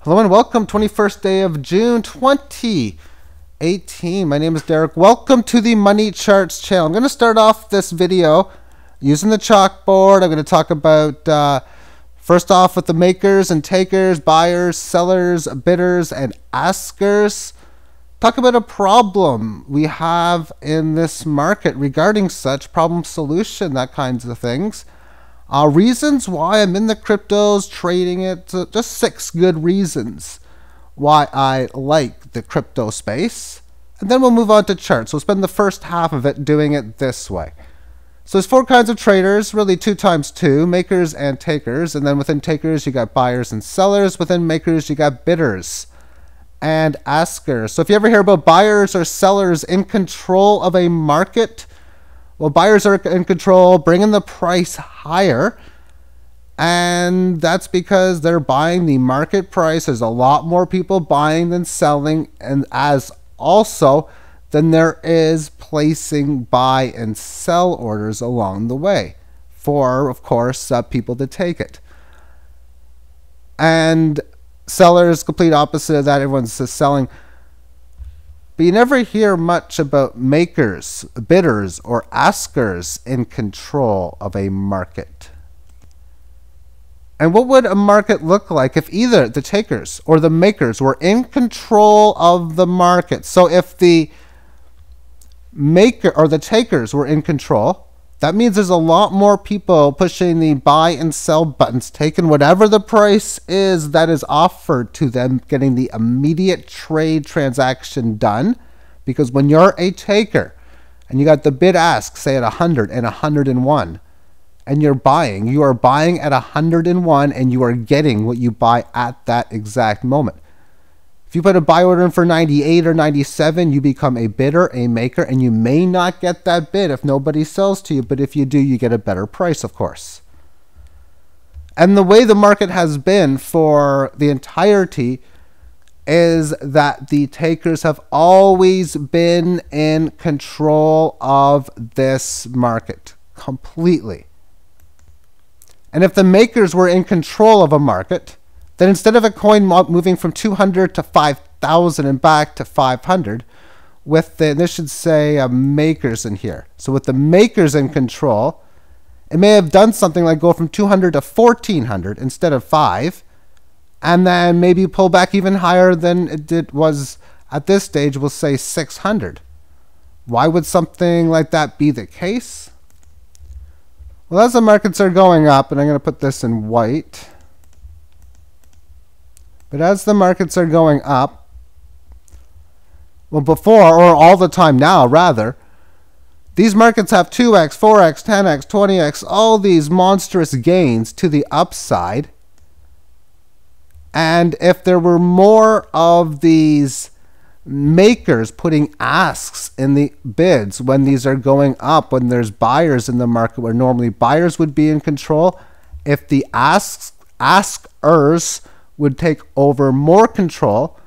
Hello and welcome, 21st day of June 2018. My name is Derek. Welcome to the Money Charts channel. I'm going to start off this video using the chalkboard. I'm going to talk about, first off, with the makers and takers, buyers, sellers, bidders, and askers. Talk about a problem we have in this market regarding such problem solution, that kinds of things. Reasons why I'm in the cryptos, trading it, just 6 good reasons why I like the crypto space. And then we'll move on to charts. We'll spend the first half of it doing it this way. So there's 4 kinds of traders, really 2 times 2, makers and takers. And then within takers, you got buyers and sellers. Within makers, you got bidders and askers. So if you ever hear about buyers or sellers in control of a market, well, buyers are in control, bringing the price higher, and that's because they're buying the market price. There's a lot more people buying than selling, and as also then there is placing buy and sell orders along the way for, of course, people to take it. And sellers, complete opposite of that. Everyone's selling. But you never hear much about makers, bidders, or askers in control of a market. And what would a market look like if either the takers or the makers were in control of the market? So if the maker or the takers were in control, that means there's a lot more people pushing the buy and sell buttons, taking whatever the price is that is offered to them, getting the immediate trade transaction done. Because when you're a taker and you got the bid ask, say at 100 and 101, and you're buying, you are buying at 101 and you are getting what you buy at that exact moment. If you put a buy order in for 98 or 97, you become a bidder, a maker, and you may not get that bid if nobody sells to you, but if you do, you get a better price, of course. And the way the market has been for the entirety is that the takers have always been in control of this market completely. And if the makers were in control of a market, then instead of a coin moving from 200 to 5,000 and back to 500, with the, this should say makers in here. So with the makers in control, it may have done something like go from 200 to 1,400 instead of 5, and then maybe pull back even higher than it was at this stage, we'll say 600. Why would something like that be the case? Well, as the markets are going up, and I'm going to put this in white, but as the markets are going up, well, before, or all the time now, rather, these markets have 2x, 4x, 10x, 20x, all these monstrous gains to the upside. And if there were more of these makers putting asks in the bids when these are going up, when there's buyers in the market where normally buyers would be in control, if the askers would take over more control,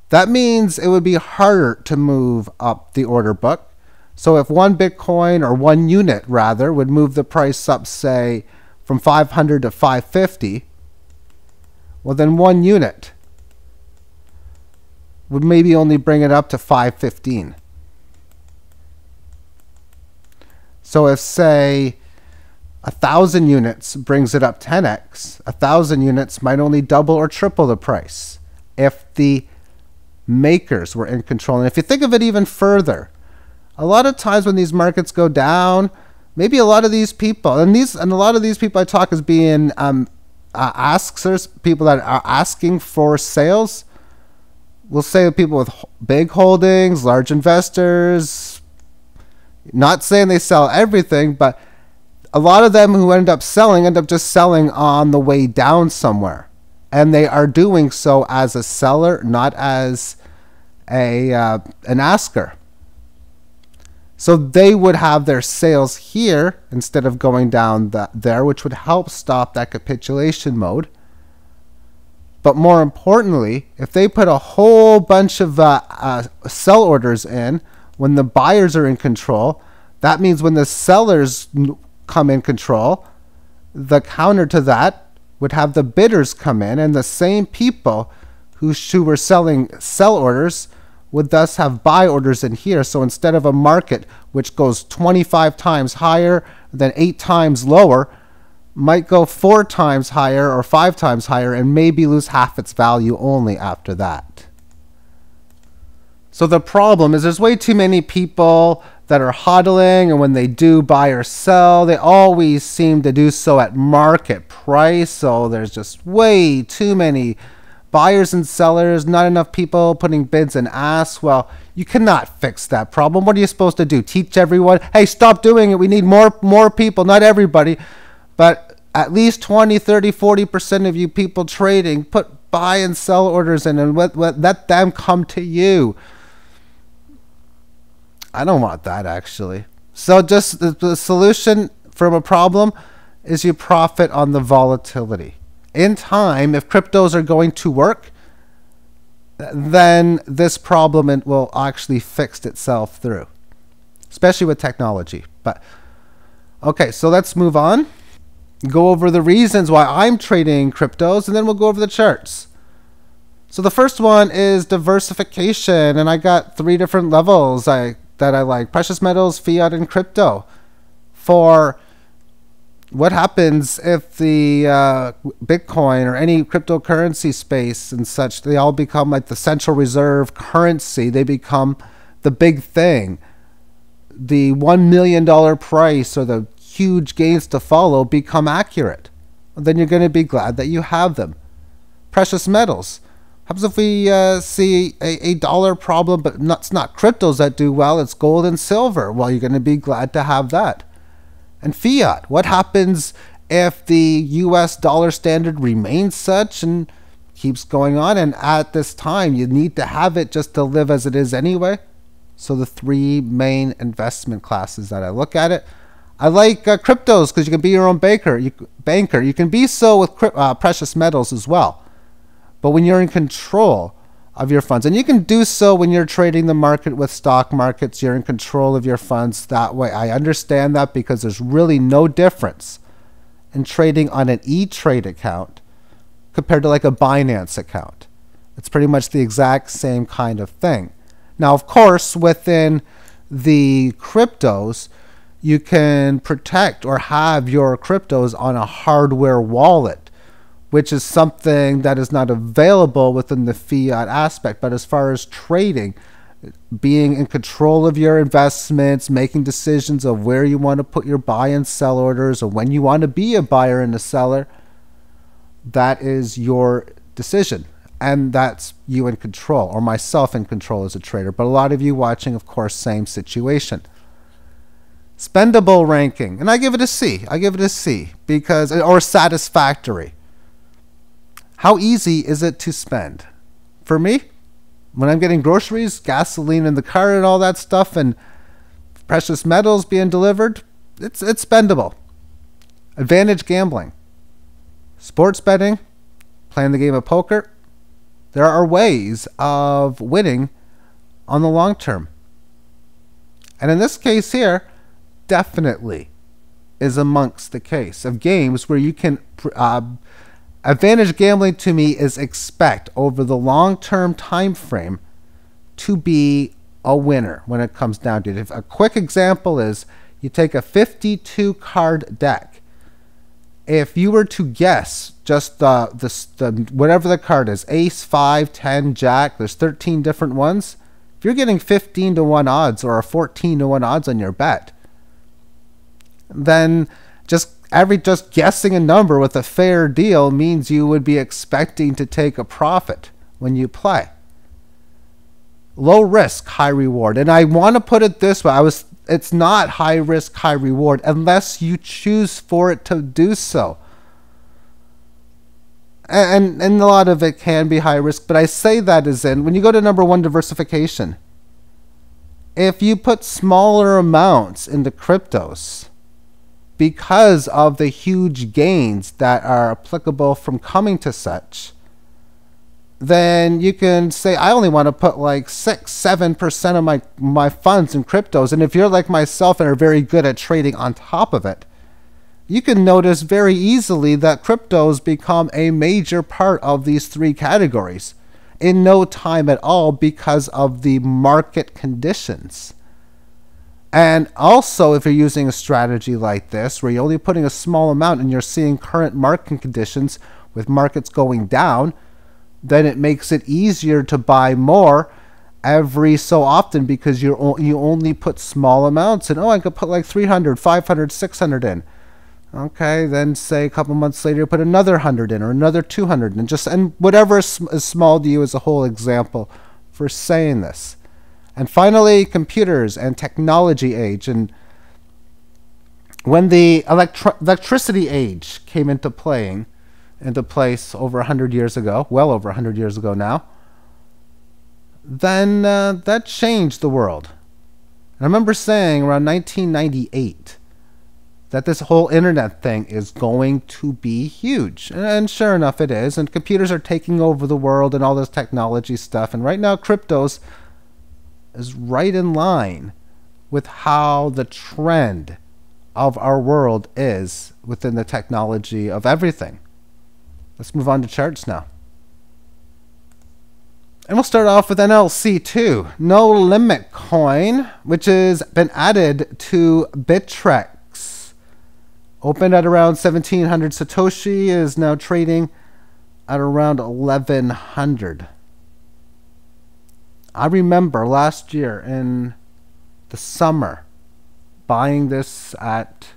that means it would be harder to move up the order book. So if one Bitcoin, or one unit rather, would move the price up, say, from 500 to 550, well then one unit would maybe only bring it up to 515. So if, say, 1,000 units brings it up 10x, 1,000 units might only double or triple the price if the makers were in control. And if you think of it even further, a lot of times when these markets go down, maybe a lot of these people, and a lot of these people I talk as being askers, people that are asking for sales, we'll say people with big holdings, large investors, not saying they sell everything, but a lot of them who end up just selling on the way down somewhere. And they are doing so as a seller, not as an asker. So they would have their sales here instead of going down there, which would help stop that capitulation mode. But more importantly, if they put a whole bunch of sell orders in when the buyers are in control, that means when the sellers come in control, the counter to that would have the bidders come in, and the same people who were selling sell orders would thus have buy orders in here. So instead of a market which goes 25 times higher than 8 times lower, might go 4 times higher or 5 times higher and maybe lose half its value only after that. So the problem is there's way too many people that are hodling, and when they do buy or sell, they always seem to do so at market price. So there's just way too many buyers and sellers, not enough people putting bids and asks. Well, you cannot fix that problem. What are you supposed to do? Teach everyone, hey, stop doing it. We need more people, not everybody, but at least 20, 30, 40% of you people trading, put buy and sell orders in and let them come to you. I don't want that, actually. So just the solution from a problem is you profit on the volatility. In time, if cryptos are going to work, then this problem will actually fix itself through, especially with technology. But okay, so let's move on. Go over the reasons why I'm trading cryptos, and then we'll go over the charts. So the first one is diversification, and I got 3 different levels that I like: precious metals, fiat, and crypto. For what happens if the Bitcoin or any cryptocurrency space and such, they all become like the central reserve currency. They become the big thing. The $1 million price or the huge gains to follow become accurate. Then you're going to be glad that you have them. Precious metals. How happens if we see a dollar problem, but it's not cryptos that do well, it's gold and silver? Well, you're going to be glad to have that. And fiat. What happens if the US dollar standard remains such and keeps going on? And at this time, you need to have it just to live as it is anyway. So the 3 main investment classes that I look at it. I like cryptos because you can be your own banker. You can be so with precious metals as well. But when you're in control of your funds, and you can do so when you're trading the market with stock markets, you're in control of your funds that way. I understand that because there's really no difference in trading on an E-Trade account compared to like a Binance account. It's pretty much the exact same kind of thing. Now, of course, within the cryptos, you can protect or have your cryptos on a hardware wallet, which is something that is not available within the fiat aspect. But as far as trading, being in control of your investments, making decisions of where you want to put your buy and sell orders, or when you want to be a buyer and a seller, that is your decision. And that's you in control, or myself in control as a trader. But a lot of you watching, of course, same situation. Spendable ranking, and I give it a C. I give it a C because, or satisfactory. How easy is it to spend? For me, when I'm getting groceries, gasoline in the car and all that stuff, and precious metals being delivered, it's spendable. Advantage gambling. Sports betting, playing the game of poker. There are ways of winning on the long term. And in this case here, definitely is amongst the case of games where you can advantage gambling. To me, is expect over the long-term time frame to be a winner when it comes down to it. If a quick example is you take a 52 card deck. If you were to guess just the whatever the card is, ace, 5, 10, jack, there's 13 different ones. If you're getting 15 to 1 odds or a 14 to 1 odds on your bet, then just guessing a number with a fair deal means you would be expecting to take a profit when you play. Low risk, high reward. And I want to put it this way. It's not high risk, high reward unless you choose for it to do so. And a lot of it can be high risk, but I say that as in when you go to number 1, diversification. If you put smaller amounts into cryptos, because of the huge gains that are applicable from coming to such, then you can say, I only want to put like 6-7% of my funds in cryptos. And if you're like myself and are very good at trading on top of it, you can notice very easily that cryptos become a major part of these 3 categories. in no time at all because of the market conditions. And also, if you're using a strategy like this, where you're only putting a small amount and you're seeing current market conditions with markets going down, then it makes it easier to buy more every so often because you only put small amounts in. Oh, I could put like 300, 500, 600 in. Okay, then say a couple months later, put another 100 in or another 200 in, and whatever is small to you is a whole example for saying this. And finally, computers and technology age. And when the electricity age came into place over 100 years ago, well over 100 years ago now, then that changed the world. And I remember saying around 1998 that this whole internet thing is going to be huge. And sure enough, it is. And computers are taking over the world and all this technology stuff. And right now, cryptos is right in line with how the trend of our world is within the technology of everything. Let's move on to charts now. And we'll start off with NLC2, No Limit Coin, which has been added to Bittrex. Opened at around 1,700 Satoshi, is now trading at around 1,100. I remember last year in the summer buying this at,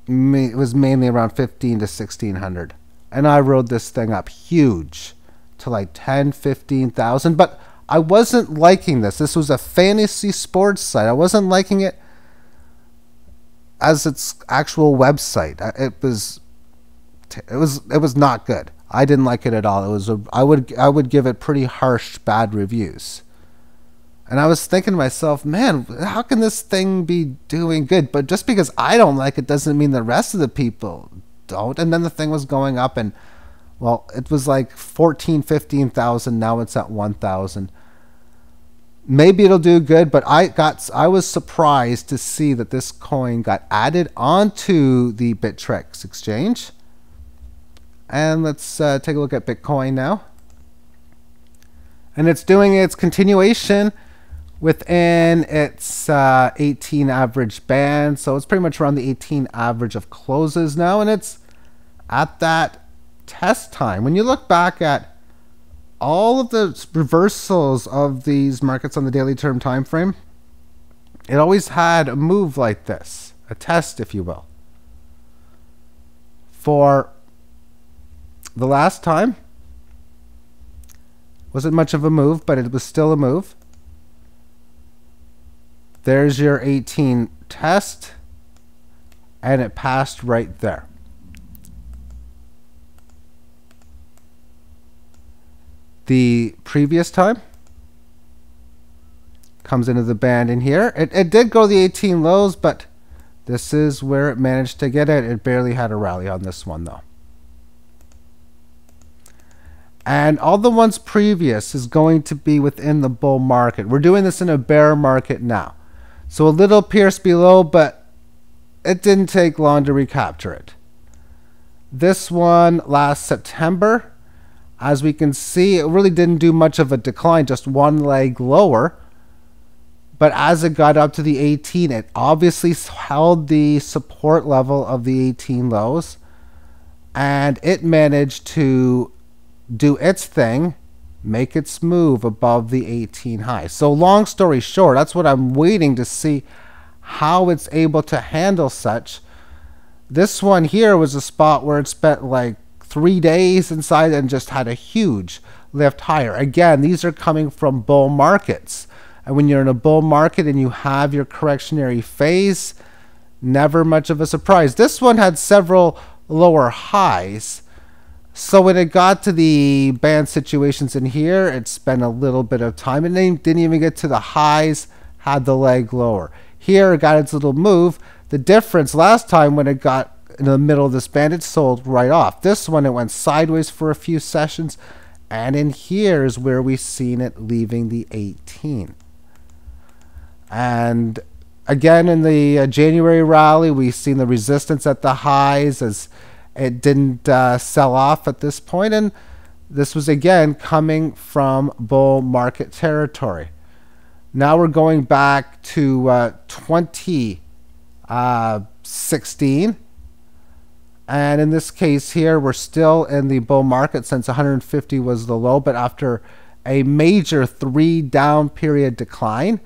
it was mainly around 15 to 1,600. And I rode this thing up huge to like 10, 15,000. But I wasn't liking this. This was a fantasy sports site. I wasn't liking it as its actual website. It was not good. I didn't like it at all. I would give it pretty harsh bad reviews. And I was thinking to myself, man, how can this thing be doing good? But just because I don't like it doesn't mean the rest of the people don't. And then the thing was going up, and well, it was like 14, 15,000. Now it's at 1,000. Maybe it'll do good, but I was surprised to see that this coin got added onto the Bittrex exchange. And let's take a look at Bitcoin now. And it's doing its continuation within its 18 average band. So it's pretty much around the 18 average of closes now. And it's at that test time. When you look back at all of the reversals of these markets on the daily term time frame, it always had a move like this, a test, if you will. For the last time, wasn't much of a move, but it was still a move. There's your 18 test, and it passed right there. The previous time comes into the band in here. It did go the 18 lows, but this is where it managed to get it. It barely had a rally on this one, though. And all the ones previous is going to be within the bull market. We're doing this in a bear market now. So a little pierce below, but it didn't take long to recapture it. This one last September, as we can see, it really didn't do much of a decline, just one leg lower. But as it got up to the 18, it obviously held the support level of the 18 lows. And it managed to do its thing, make its move above the 18 high. So long story short, that's what I'm waiting to see, how it's able to handle such. This one here was a spot where it spent like 3 days inside and just had a huge lift higher. Again, these are coming from bull markets. And when you're in a bull market and you have your correctionary phase, never much of a surprise. This one had several lower highs. So when it got to the band situations in here, it spent a little bit of time and then didn't even get to the highs, had the leg lower. Here it got its little move. The difference last time when it got in the middle of this band, it sold right off. This one, it went sideways for a few sessions. And in here is where we've seen it leaving the 18. And again, in the January rally, we've seen the resistance at the highs as it didn't sell off at this point. And This was again coming from bull market territory. Now we're going back to 2016. And in this case here, we're still in the bull market since 150 was the low. But after a major 3 down period decline,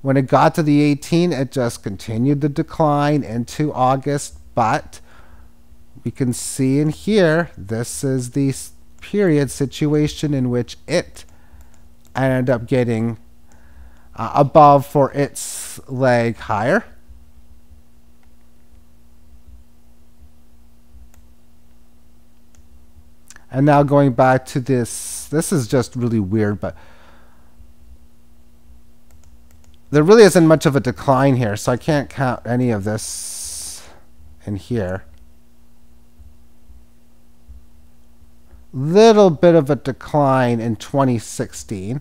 when it got to the 18, it just continued the decline into August. But we can see in here, this is the period situation in which it ended up getting above for its leg higher. And now going back to this is just really weird, but there really isn't much of a decline here, so I can't count any of this in here. Little bit of a decline in 2016.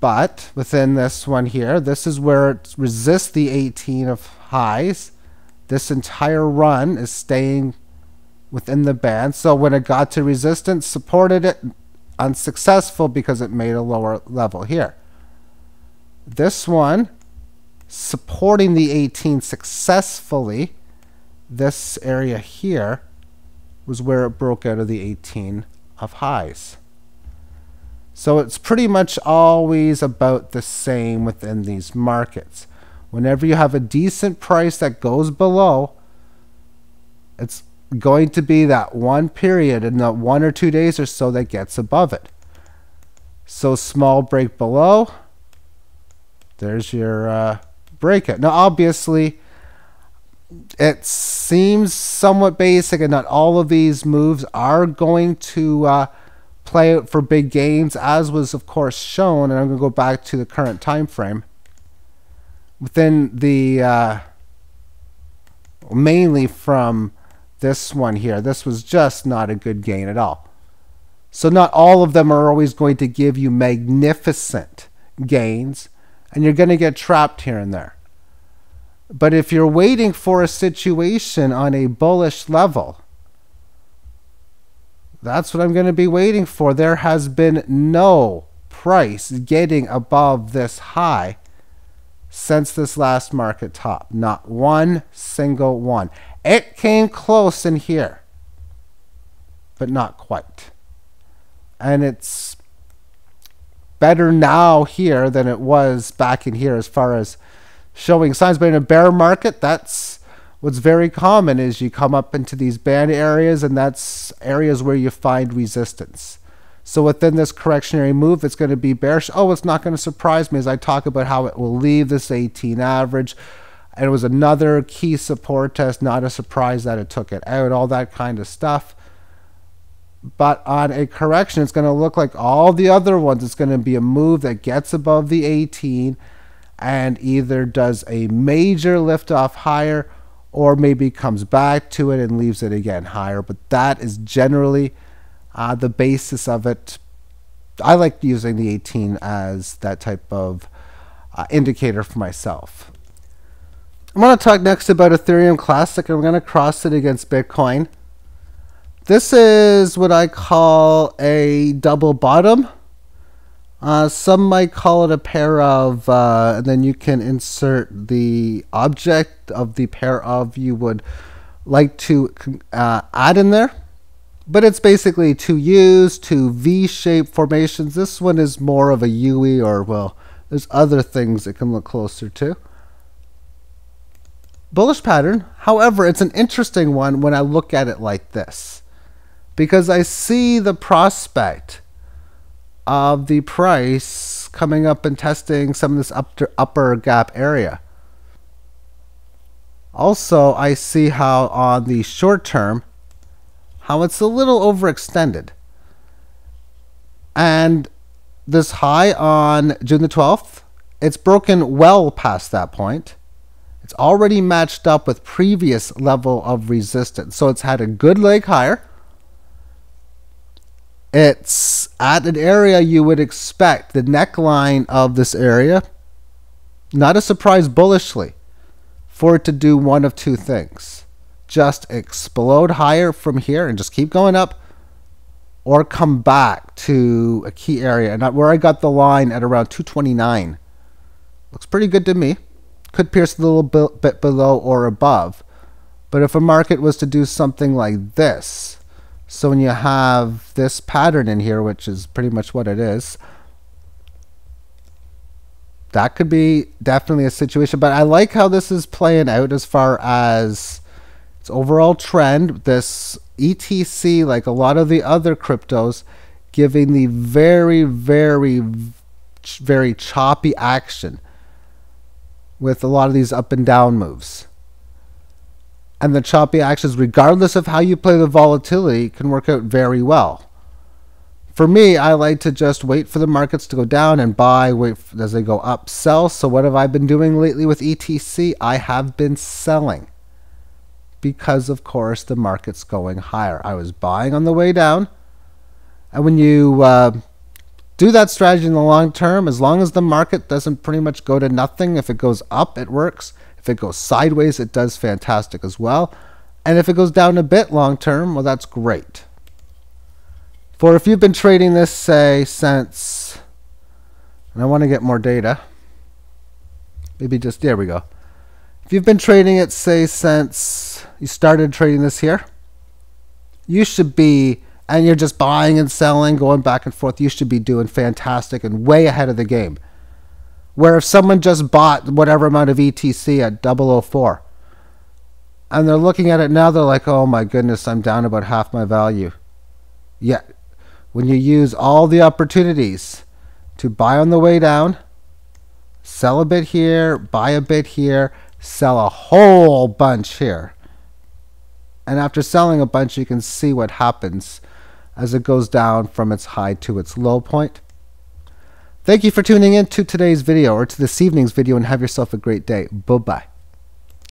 But within this one here, this is where it resists the 18 of highs. This entire run is staying within the band. So when it got to resistance, supported it, unsuccessful because it made a lower level here. This one, supporting the 18 successfully. This area here was where it broke out of the 18 of highs. So it's pretty much always about the same within these markets. Whenever you have a decent price that goes below, it's going to be that one period in the 1 or 2 days or so that gets above it. So small break below, there's your breakout. Now obviously it seems somewhat basic, and not all of these moves are going to play out for big gains, as was of course shown. And I'm going to go back to the current time frame within the mainly from this one here. This was just not a good gain at all. So not all of them are always going to give you magnificent gains, and you're going to get trapped here and there. But if you're waiting for a situation on a bullish level, that's what I'm going to be waiting for. There has been no price getting above this high since this last market top. Not one single one. It came close in here, but not quite. And it's better now here than it was back in here as far as showing signs. But in a bear market, that's what's very common, is you come up into these band areas, and that's areas where you find resistance. So within this correctionary move, it's going to be bearish. Oh, it's not going to surprise me as I talk about how it will leave this 18 average. And it was another key support test. Not a surprise that it took it out, all that kind of stuff. But on a correction, it's going to look like all the other ones. It's going to be a move that gets above the 18 and either does a major lift off higher, or maybe comes back to it and leaves it again higher. But that is generally the basis of it. I like using the 18 as that type of indicator for myself. I'm going to talk next about Ethereum Classic, and we're going to cross it against Bitcoin. This is what I call a double bottom. Some might call it a pair of, and then you can insert the object of the pair of you would like to add in there. But it's basically two U's, two V-shaped formations. This one is more of a UE, or, well, there's other things it can look closer to. Bullish pattern. However, it's an interesting one when I look at it like this, because I see the prospect of the price coming up and testing some of this upper gap area. Also, I see how on the short term, how it's a little overextended. And this high on June the 12th, it's broken well past that point. It's already matched up with previous level of resistance. So it's had a good leg higher. It's at an area you would expect, the neckline of this area, not a surprise bullishly, for it to do one of two things. Just explode higher from here and just keep going up, or come back to a key area. And where I got the line at around 229. Looks pretty good to me. Could pierce a little bit below or above. But if a market was to do something like this, so when you have this pattern in here, which is pretty much what it is, that could be definitely a situation. But I like how this is playing out as far as its overall trend. This ETC, like a lot of the other cryptos, giving the very, very, very choppy action with a lot of these up and down moves. And the choppy actions, regardless of how you play the volatility, can work out very well. For me, I like to just wait for the markets to go down and buy, wait as they go up, sell. So what have I been doing lately with ETC? I have been selling because, of course, the market's going higher. I was buying on the way down. And when you do that strategy in the long term, as long as the market doesn't pretty much go to nothing, if it goes up, it works. If it goes sideways, it does fantastic as well. And if it goes down a bit long term, well, that's great. For if you've been trading this, say, since, and I want to get more data, maybe just, there we go. If you've been trading it, say, since you started trading this here, you should be, and you're just buying and selling, going back and forth, you should be doing fantastic and way ahead of the game. Where if someone just bought whatever amount of ETC at 004, and they're looking at it now, they're like, oh my goodness, I'm down about half my value. Yet, when you use all the opportunities to buy on the way down, sell a bit here, buy a bit here, sell a whole bunch here. And after selling a bunch, you can see what happens as it goes down from its high to its low point. Thank you for tuning in to today's video or to this evening's video, and have yourself a great day. Bye-bye.